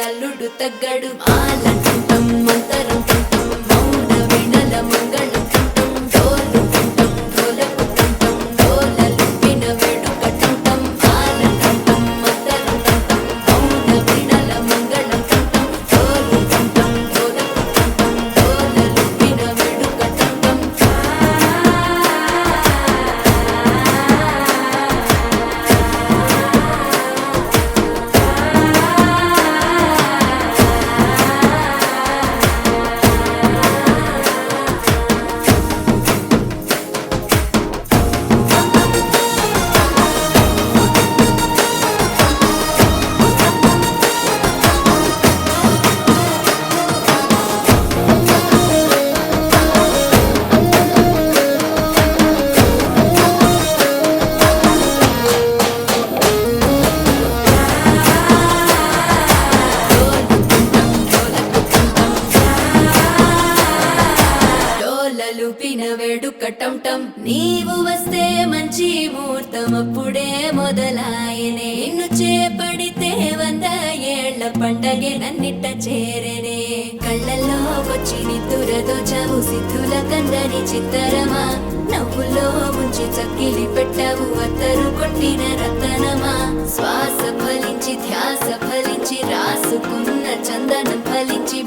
అల్లుడు తగ్గడు మాలంటుంటం మంతరం టుంటం మౌన వినల మంగళం టుంటం డోలు టుంటం డోలకు టుంటం డోలలు విన వేడుక టుంటం మాలంటుంటం మంతరం టుంటం మౌన వినల మంగళం టుంటం డోలు టుంటం డోలకు టుంటం డోలలు విన వేడుక టుంటం లూపిన వేడుక టంటం నీవు వస్తే మంచి ముహూర్తం అప్పుడే మొదలాయనే నిన్ను చేపడితే 100 ఏళ్ల పండగే నన్నిట్ట చేరనే కళ్ళల్లో వచ్చి నిద్దురదోచావు సిద్ధుల కందని చిత్తరమా నవ్వులో ముంచి చక్కిలి పెట్టావు అత్తరు కొట్టిన రతనమా శ్వాస ఫలించి ధ్యాస ఫలించి రాసుకున్న చందనం ఫలించి